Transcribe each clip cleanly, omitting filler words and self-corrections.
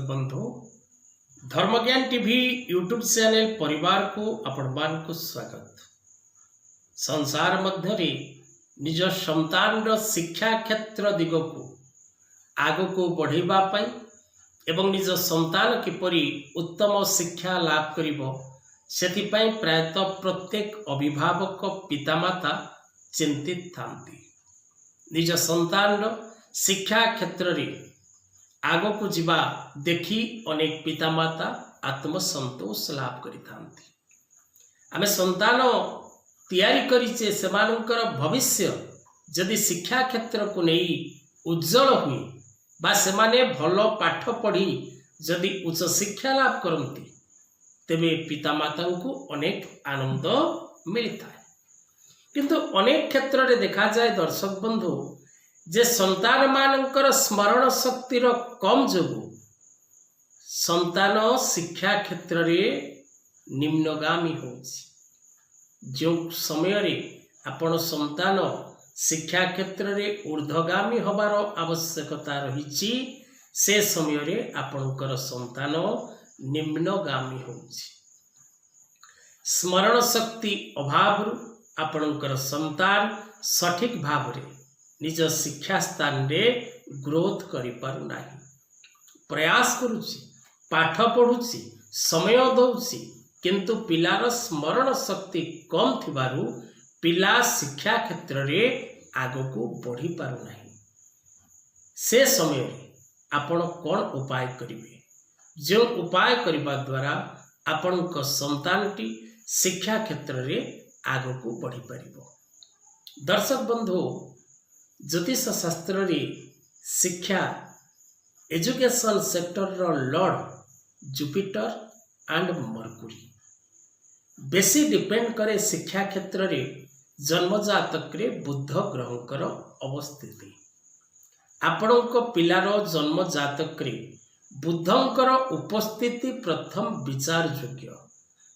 बंधु धर्मज्ञान TV YouTube channel परिवार को आपण मान को स्वागत। संसार मध्य निज संतान शिक्षा क्षेत्र दिग को आग को बढ़ावा एवं निज संतान किपरि उत्तम शिक्षा लाभ करिबो सेतिपई प्रायतः प्रत्येक अभिभावक पितामाता चिंतित थांती। निज संतान शिक्षा क्षेत्र रे आग को जीवा देखी अनेक पितामाता आत्मसंतोष लाभ करिथांती। आमे संतान तैयारी करिचे सेमानकर भविष्य जदि शिक्षा क्षेत्र को नहीं उज्जवल हुए बा सेमाने भल पाठ पढ़ी जदि उच्च शिक्षा लाभ करती तेबे पितामाता को अनेक आनंद मिलता है। किंतु अनेक क्षेत्र रे देखा जाए दर्शक बंधु जे संतान मानकर स्मरण शक्तिर कम जोगु संतान शिक्षा क्षेत्र रे निम्नगामी होछि। जो समय रे आपण संतान शिक्षा क्षेत्र रे ऊर्ध्वगामी हबार आवश्यकता रहिछि से समय रे आपणकर संतान निम्नगामी होछि। स्मरण शक्ति अभाव आपणकर संतान सठिक भाव रे निज शिक्षा स्थान रे ग्रोथ करि पारु नाही। प्रयास करुछि पाठ पढ़ुछि समय दउछि किंतु पिलार स्मरण शक्ति कम थिबारु पिला शिक्षा क्षेत्र रे आगको बढ़ी पारु नाही। से समय रे आपण कोन उपाय करिवे जो उपाय करिबा द्वारा आपणक संतानटी शिक्षा क्षेत्र रे आगको बढ़ी पारिबो। दर्शक बंधु ज्योतिष शास्त्र रे शिक्षा एजुकेशन सेक्टर रो लॉर्ड जुपिटर एंड मर्कुरी बेसी डिपेंड करे शिक्षा क्षेत्र रे जन्मजातक रे बुध ग्रहंकर अवस्थिति। आपणक पिलार जन्मजातक रे बुधंकर उपस्थिति प्रथम विचार योग्य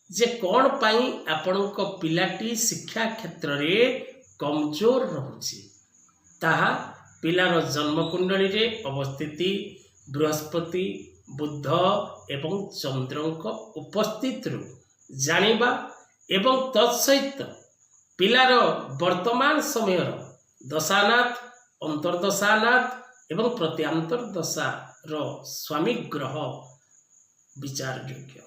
जे कौन पाई आपणक पिलाटी शिक्षा क्षेत्र रे कमजोर रहुछि ताहा पिलार जन्मकुंडली रे अवस्थिति बृहस्पति बुध एवं चंद्रंक उपस्थित जानिबा एवं तत्सहित पिलार वर्तमान समय दशानाथ अंतर्दशानाथ एवं प्रत्यांतर दशा रो स्वामी ग्रह विचार योग्य।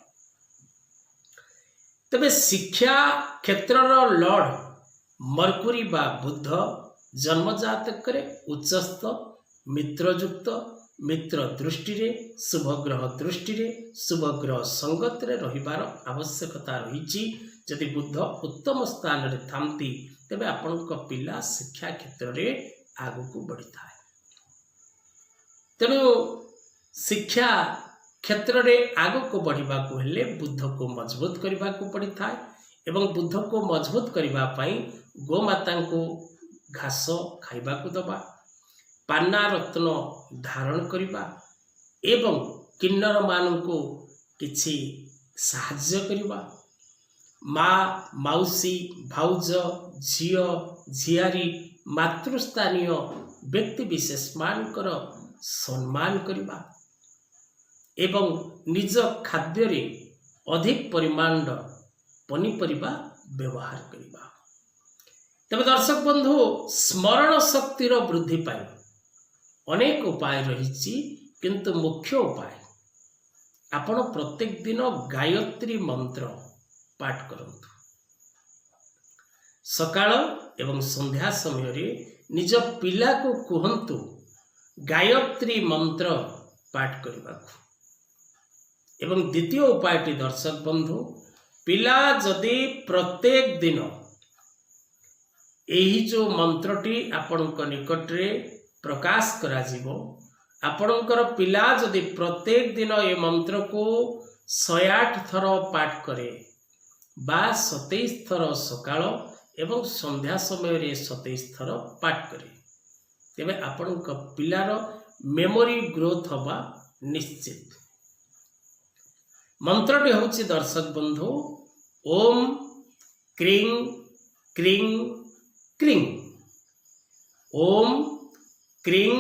तबे शिक्षा क्षेत्र रो लॉर्ड मर्कुरी बा बुध जन्मजातक करे उच्चस्थ मित्रयुक्त मित्र दृष्टि रे शुभ ग्रह दृष्टि रे शुभ ग्रह संगत रे रहिबार आवश्यकता रहिछि। यदि बुध उत्तम स्थान रे थांती तेबे आपनक पिला शिक्षा क्षेत्र रे आगु बढ़ी थाए। तेणु शिक्षा क्षेत्र रे आगु को बढ़िबा को हेले बुध को मजबूत करबा को पड़ी थाए एवं बुध को मजबूत करबा पई गोमाता को घास खाइबा को दबा पाना रत्न धारण करिबा एवं किन्नर मान को किछि साहाय्य करिबा माँ मौसी भाउज झियो झियारी मातृस्थानीय व्यक्ति विशेष मानकर सम्मान करिबा एवं निज खाद्य रे अधिक परिमाण पनीपरिबा व्यवहार करिबा। तबे दर्शक बंधु स्मरण शक्तिर वृद्धि पाई अनेक उपाय रहिछि किंतु मुख्य उपाय आपण प्रत्येक दिन गायत्री मंत्र पाठ करंतु। सकाळ एवं संध्या समय रे निज पिला को कहंतु गायत्री मंत्र पाठ करबाकू। एवं द्वितीय उपायटी दर्शक बंधु पिला जदि प्रत्येक दिन एही जो मंत्रटी आपणक निकट रे प्रकाश करा जीवो आपणकर पिला जदि प्रत्येक दिन ए मंत्र को 108 थर पाठ करे बा 27 थर सकाळ एवं संध्या समय रे 27 थर पाठ करे तेबे आपणक पिलार मेमोरी ग्रोथ हवा निश्चित। मंत्रटी होछि दर्शक बंधु ओम क्रीं क्रीं क्रीं ओम क्रीं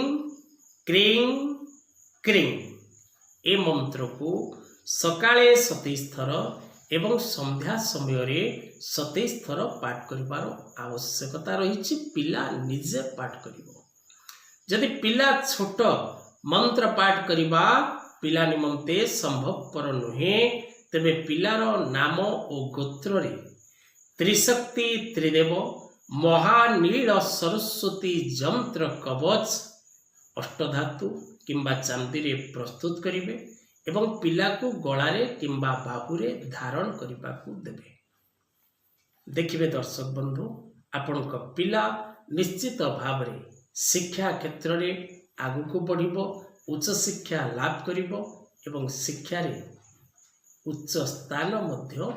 क्रीं क्रीं ए मंत्र को सकाळे 27 थर एवं संध्या समय 27 थर पाठ करिवार आवश्यकता रही। पिला निजे पाठ करिवो। जदि पिला छोट मंत्र पाठ करिबा पिला निमंते संभवपर नुहे, तेबे पिलार नाम और गोत्र रे त्रिशक्ति त्रिदेव महानील सरस्वती जंत्र कवच अष्टधातु किंबा चांदी रे प्रस्तुत करिवे एवं पिला को गलारे किंबा बाहुरे धारण करने को देवे। देखिए दर्शक बंधु, आपण पिला निश्चित भाव रे शिक्षा क्षेत्र रे आगु को बढ़िबो, उच्च शिक्षा लाभ करिबो एवं शिक्षा रे उच्च स्थान मध्य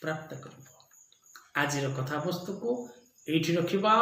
प्राप्त करिबो। आजिर कथा वस्तु को एठी रखिबा।